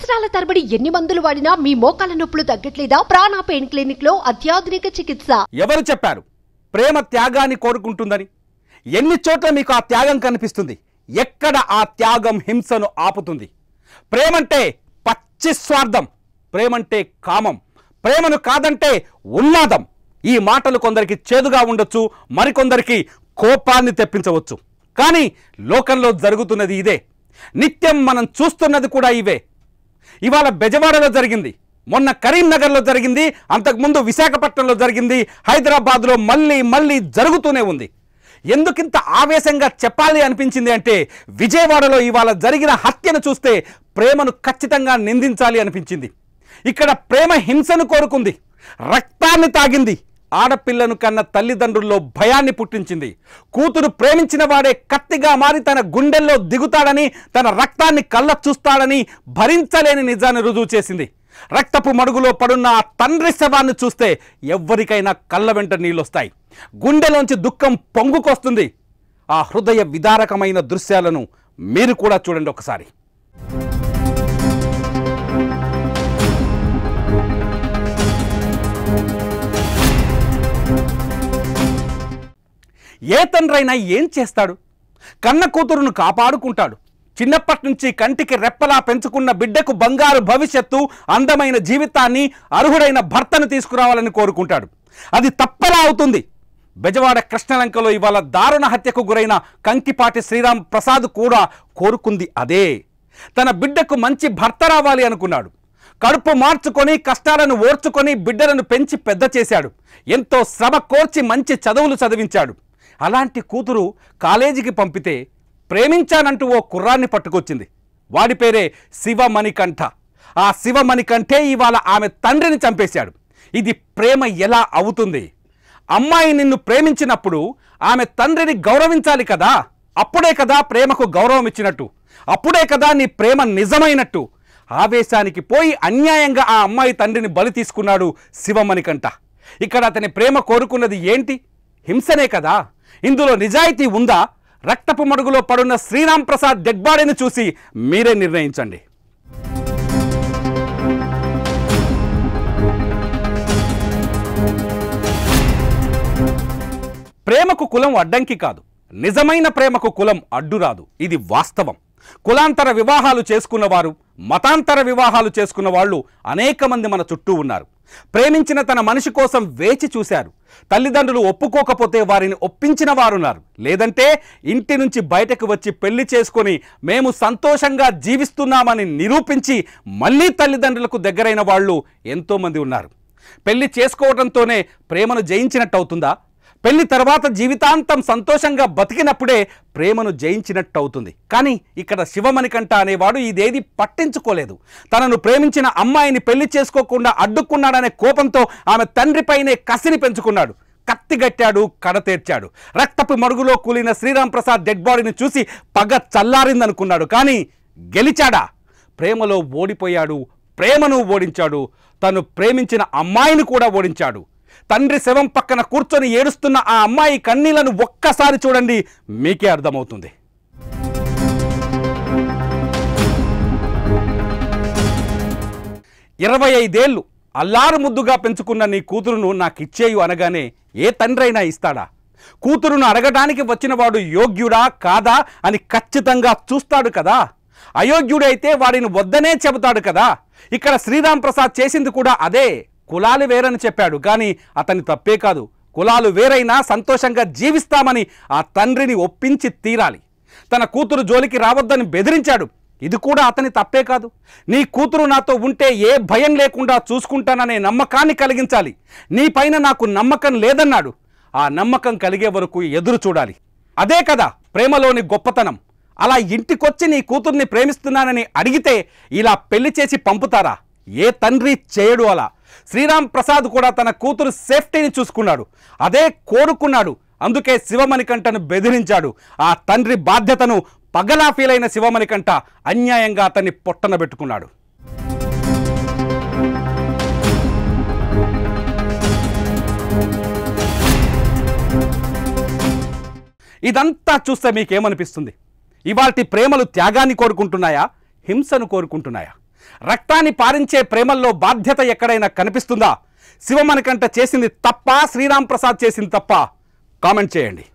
సంవత్సరాల తరబడి ఎన్ని మందులు వాడినా మీ మోకాల నొప్పులు తగ్గట్లేదా? ప్రాణ పెయిన్ క్లినిక్ లో అత్యాధునిక చికిత్స. ఎవరు చెప్పారు ప్రేమ త్యాగాన్ని కోరుకుంటుందని? ఎన్ని చోట్ల మీకు ఆ త్యాగం కనిపిస్తుంది? ఎక్కడ ఆ త్యాగం హింసను ఆపుతుంది? ప్రేమంటే పచ్చి స్వార్థం, ప్రేమంటే కామం, ప్రేమను కాదంటే ఉన్మాదం. ఈ మాటలు కొందరికి చేదుగా ఉండొచ్చు, మరికొందరికి కోపాన్ని తెప్పించవచ్చు. కానీ లోకంలో జరుగుతున్నది ఇదే. నిత్యం మనం చూస్తున్నది కూడా ఇవే. ఇవాళ బెజవాడలో జరిగింది, మొన్న కరీంనగర్లో జరిగింది, అంతకుముందు విశాఖపట్నంలో జరిగింది, హైదరాబాద్లో మళ్ళీ జరుగుతూనే ఉంది. ఎందుకింత ఆవేశంగా చెప్పాలి అనిపించింది అంటే, విజయవాడలో ఇవాళ జరిగిన హత్యను చూస్తే ప్రేమను ఖచ్చితంగా నిందించాలి అనిపించింది. ఇక్కడ ప్రేమ హింసను కోరుకుంది, రక్తాన్ని తాగింది, ఆడపిల్లను కన్న తల్లిదండ్రుల్లో భయాన్ని పుట్టించింది. కూతురు ప్రేమించిన వాడే కత్తిగా మారి తన గుండెల్లో దిగుతాడని, తన రక్తాన్ని కళ్ళ చూస్తాడని భరించలేని నిజాన్ని రుజువు చేసింది. రక్తపు మడుగులో పడున్న ఆ తండ్రి శవాన్ని చూస్తే ఎవ్వరికైనా కళ్ళ వెంట నీళ్ళొస్తాయి, గుండెలోంచి దుఃఖం పొంగుకొస్తుంది. ఆ హృదయ విదారకమైన దృశ్యాలను మీరు కూడా చూడండి ఒకసారి. ఏ తండ్రైనా ఏం చేస్తాడు? కన్న కూతురును కాపాడుకుంటాడు. చిన్నప్పటి నుంచి కంటికి రెప్పలా పెంచుకున్న బిడ్డకు బంగారు భవిష్యత్తు, అందమైన జీవితాన్ని, అర్హుడైన భర్తను తీసుకురావాలని కోరుకుంటాడు. అది తప్పలా అవుతుంది. బెజవాడ కృష్ణలంకలో ఇవాళ దారుణ హత్యకు గురైన కంకిపాటి శ్రీరామ్ ప్రసాద్ కూడా కోరుకుంది అదే. తన బిడ్డకు మంచి భర్త రావాలి అనుకున్నాడు. కడుపు మార్చుకొని, కష్టాలను ఓర్చుకొని బిడ్డలను పెంచి పెద్ద చేశాడు. ఎంతో శ్రమ కోర్చి మంచి చదువులు చదివించాడు. అలాంటి కూతురు కాలేజీకి పంపితే ప్రేమించానంటూ ఓ కుర్రాన్ని పట్టుకొచ్చింది. వాడి పేరే శివమణికంఠ. ఆ శివమణికంఠే ఇవాళ ఆమె తండ్రిని చంపేశాడు. ఇది ప్రేమ ఎలా అవుతుంది? అమ్మాయి నిన్ను ప్రేమించినప్పుడు ఆమె తండ్రిని గౌరవించాలి కదా. అప్పుడే కదా ప్రేమకు గౌరవం ఇచ్చినట్టు, అప్పుడే కదా నీ ప్రేమ నిజమైనట్టు. ఆవేశానికి పోయి అన్యాయంగా ఆ అమ్మాయి తండ్రిని బలి తీసుకున్నాడు శివమణికంఠ. ఇక్కడ అతని ప్రేమ కోరుకున్నది ఏంటి? హింసనే కదా. ఇందులో నిజాయితీ ఉందా? రక్తపు మడుగులో పడున్న శ్రీరామ్ ప్రసాద్ డెడ్ బాడీని చూసి మీరే నిర్ణయించండి. ప్రేమకు కులం అడ్డంకి కాదు, నిజమైన ప్రేమకు కులం అడ్డురాదు. ఇది వాస్తవం. కులాంతర వివాహాలు చేసుకున్నవారు, మతాంతర వివాహాలు చేసుకున్న వాళ్ళు అనేక మంది మన చుట్టూ ఉన్నారు. ప్రేమించిన తన మనిషి కోసం వేచి చూశారు. తల్లిదండ్రులు ఒప్పుకోకపోతే వారిని ఒప్పించిన వారున్నారు. లేదంటే ఇంటి నుంచి బయటకు వచ్చి పెళ్లి చేసుకొని మేము సంతోషంగా జీవిస్తున్నామని నిరూపించి మళ్ళీ తల్లిదండ్రులకు దగ్గరైన వాళ్ళు ఎంతోమంది ఉన్నారు. పెళ్లి చేసుకోవడంతోనే ప్రేమను జయించినట్టు అవుతుందా? పెళ్లి తర్వాత జీవితాంతం సంతోషంగా బతికినప్పుడే ప్రేమను జయించినట్టు అవుతుంది. కానీ ఇక్కడ శివమణికంఠ అనేవాడు ఇదేది పట్టించుకోలేదు. తనను ప్రేమించిన అమ్మాయిని పెళ్లి చేసుకోకుండా అడ్డుకున్నాడనే కోపంతో ఆమె తండ్రిపైనే కసిని పెంచుకున్నాడు. కత్తిగట్టాడు, కడతేర్చాడు. రక్తపు మడుగులో కూలిన శ్రీరామ్ ప్రసాద్ డెడ్ బాడీని చూసి పగ చల్లారిందనుకున్నాడు. కానీ గెలిచాడా? ప్రేమలో ఓడిపోయాడు. ప్రేమను ఓడించాడు. తను ప్రేమించిన అమ్మాయిని కూడా ఓడించాడు. తండ్రి శవం పక్కన కూర్చొని ఏడుస్తున్న ఆ అమ్మాయి కన్నీళ్లను ఒక్కసారి చూడండి, మీకే అర్థమవుతుంది. ఇరవై 25 ఏళ్ళు అల్లారు ముద్దుగా పెంచుకున్న నీ కూతురును నాకిచ్చేయు అనగానే ఏ తండ్రైనా ఇస్తాడా? కూతురును అడగడానికి వచ్చినవాడు యోగ్యుడా కాదా అని ఖచ్చితంగా చూస్తాడు కదా. అయోగ్యుడైతే వాడిని వద్దనే చెబుతాడు కదా. ఇక్కడ శ్రీరామ్ ప్రసాద్ చేసింది కూడా అదే. కులాలు వేరని చెప్పాడు, కానీ అతని తప్పే కాదు. కులాలు వేరైనా సంతోషంగా జీవిస్తామని ఆ తండ్రిని ఒప్పించి తీరాలి. తన కూతురు జోలికి రావద్దని బెదిరించాడు. ఇది కూడా అతని తప్పే కాదు. నీ కూతురు నాతో ఉంటే ఏ భయం లేకుండా చూసుకుంటాననే నమ్మకాన్ని కలిగించాలి. నీ పైన నాకు నమ్మకం లేదన్నాడు. ఆ నమ్మకం కలిగే వరకు ఎదురు చూడాలి. అదే కదా ప్రేమలోని గొప్పతనం. అలా ఇంటికొచ్చి నీ కూతుర్ని ప్రేమిస్తున్నానని అడిగితే ఇలా పెళ్లి చేసి పంపుతారా? ఏ తండ్రి చేయడు అలా. శ్రీరామ్ ప్రసాద్ కూడా తన కూతురు సేఫ్టీని చూసుకున్నాడు, అదే కోరుకున్నాడు. అందుకే శివమణికంఠను బెదిరించాడు. ఆ తండ్రి బాధ్యతను పగలా ఫీల్ అయిన శివమణికంఠ అన్యాయంగా అతన్ని పొట్టన పెట్టుకున్నాడు. ఇదంతా చూస్తే మీకేమనిపిస్తుంది? ఇవాల్టి ప్రేమలు త్యాగాన్ని కోరుకుంటున్నాయా, హింసను కోరుకుంటున్నాయా? రక్తాన్ని పారించే ప్రేమల్లో బాధ్యత ఎక్కడైనా కనిపిస్తుందా? శివమణికంఠ చేసింది తప్ప, శ్రీరామ్ ప్రసాద్ చేసింది తప్ప? కామెంట్ చేయండి.